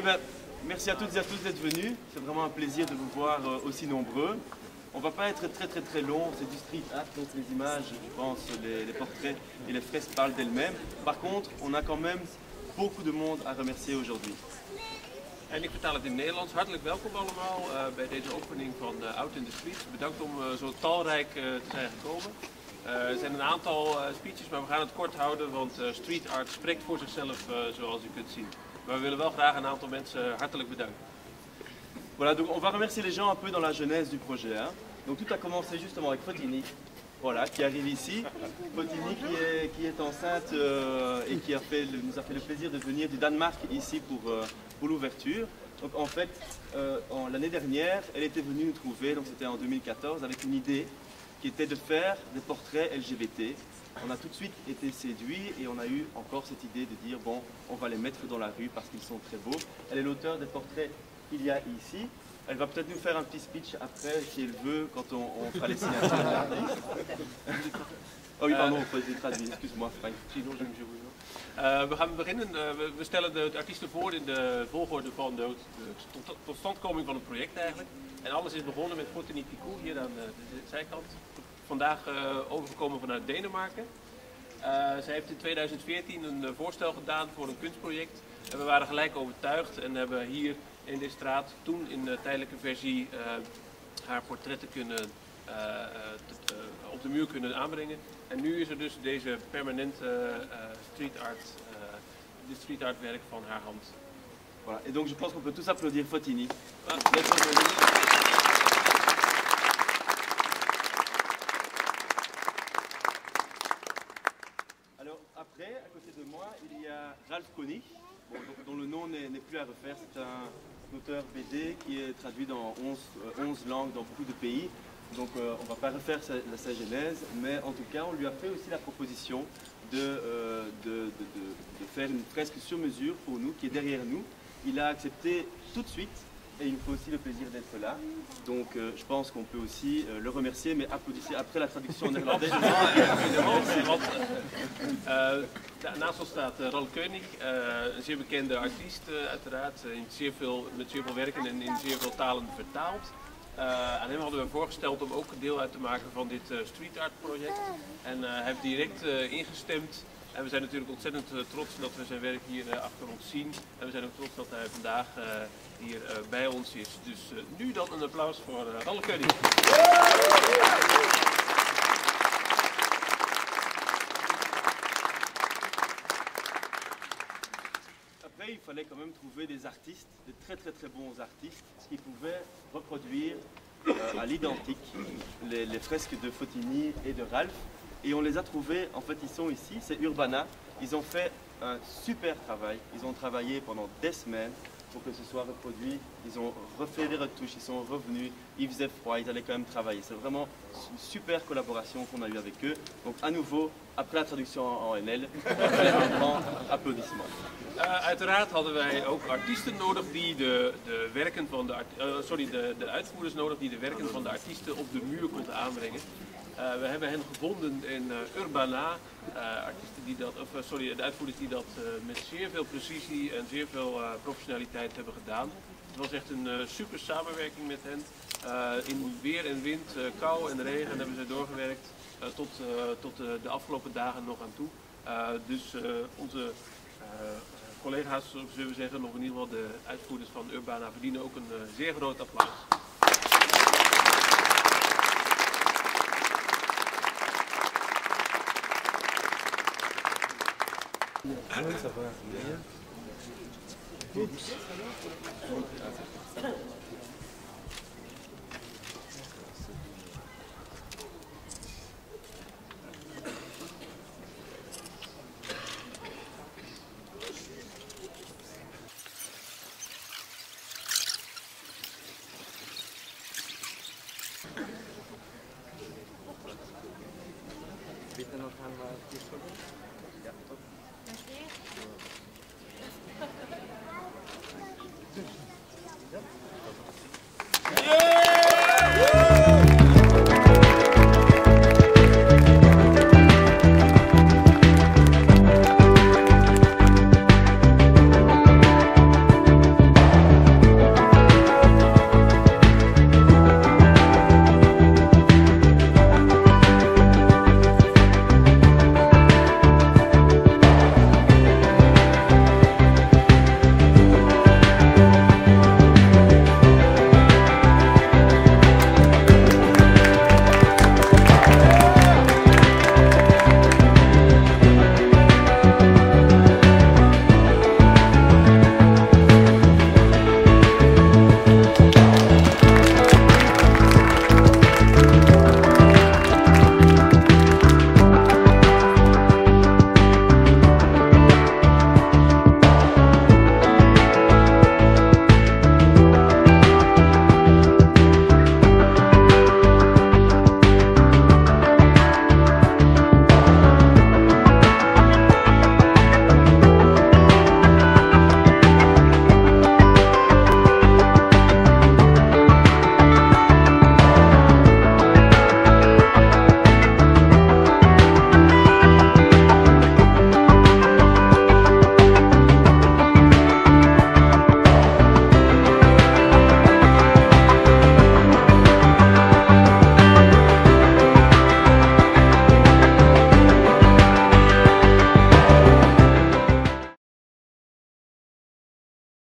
Ben, merci à toutes et à tous d'être venus. C'est vraiment un plaisir de vous voir aussi nombreux. On va pas être très long, c'est du street art, donc les images, je pense, les portraits et les fresques parlent d'elles-mêmes. Par contre, on a quand même beaucoup de monde à remercier aujourd'hui. En ik vertaal het in het Nederlands. Hartelijk welkom allemaal bij deze opening van Out in the Streets. Bedankt om zo talrijk te zijn gekomen. Er zijn een aantal speeches, maar we gaan het kort houden, want street art spreekt voor zichzelf zoals u kunt zien. Maar we willen wel graag een aantal mensen hartelijk bedanken. Voilà, donc on va remercier les gens un peu dans la genèse du projet. Hein. Donc tout a commencé justement avec Fotini, voilà, qui arrive ici. Fotini qui est enceinte et qui nous a fait le plaisir de venir du Danemark ici pour l'ouverture. Donc en fait, l'année dernière, elle était venue nous trouver, donc c'était en 2014, avec une idée qui était de faire des portraits LGBT. On a tout de suite été séduits et on a eu encore cette idée de dire bon, on va les mettre dans la rue parce qu'ils sont très beaux. Elle est l'auteure des portraits qu'il y a ici. Elle va peut-être nous faire un petit speech après, si elle veut, quand on fera les signatures de l'artiste. Oh oui, pardon, on peut les traduire, excuse-moi Frank. We gaan beginnen. We stellen de artiesten voor in de volgorde van de totstandkoming van het project eigenlijk. En alles is begonnen met Fotini Picou hier aan de zijkant. Vandaag overgekomen vanuit Denemarken. Zij heeft in 2014 een voorstel gedaan voor een kunstproject. En we waren gelijk overtuigd en hebben hier in deze straat toen in de tijdelijke versie haar portretten op de muur kunnen aanbrengen. En nu is er dus deze permanente street art werk van haar hand. Voilà. Et donc je pense qu'on peut tous applaudir Fotini. Alors après, à côté de moi, il y a Ralph Konig, bon, dont le nom n'est plus à refaire. C'est un auteur BD qui est traduit dans 11 langues dans beaucoup de pays. Donc on ne va pas refaire sa genèse, mais en tout cas on lui a fait aussi la proposition de faire une fresque sur mesure pour nous, qui est derrière nous. Il a accepté tout de suite et il nous fait aussi le plaisir d'être là. Donc je pense qu'on peut aussi le remercier, mais applaudissez après la traduction en néerlandais. Naast ons staat Ralph Konig, een zeer bekende artiest uiteraard, met zeer veel werken en in zeer veel talen vertaald. Aan hem hadden we voorgesteld om ook deel uit te maken van dit street art project. En hij heeft direct ingestemd. En we zijn natuurlijk ontzettend trots dat we zijn werk hier achter ons zien. En we zijn ook trots dat hij vandaag hier bij ons is. Dus nu dan een applaus voor Ralph Konig. Il fallait quand même trouver des artistes, de très bons artistes, qui pouvaient reproduire à l'identique les fresques de Fotini et de Ralph. Et on les a trouvés, en fait ils sont ici, c'est Urbana. Ils ont fait un super travail, ils ont travaillé pendant des semaines pour que ce soit reproduit. Ils ont refait des retouches, ils sont revenus, il faisait froid, ils allaient quand même travailler. C'est vraiment une super collaboration qu'on a eue avec eux. Donc à nouveau, après la traduction en NL, un grand applaudissement. Uiteraard hadden wij ook artiesten nodig die de uitvoerders nodig die de werken van de artiesten op de muur konden aanbrengen. We hebben hen gevonden in Urbana, de uitvoerders die dat met zeer veel precisie en zeer veel professionaliteit hebben gedaan. Het was echt een super samenwerking met hen. In weer en wind, kou en regen hebben ze doorgewerkt tot de afgelopen dagen nog aan toe. Dus onze collega's, zullen we zeggen, of in ieder geval de uitvoerders van Urbana verdienen ook een zeer groot applaus. Ça va bien. Bitte noch einmal die Schulter. Ja, top. Yeah!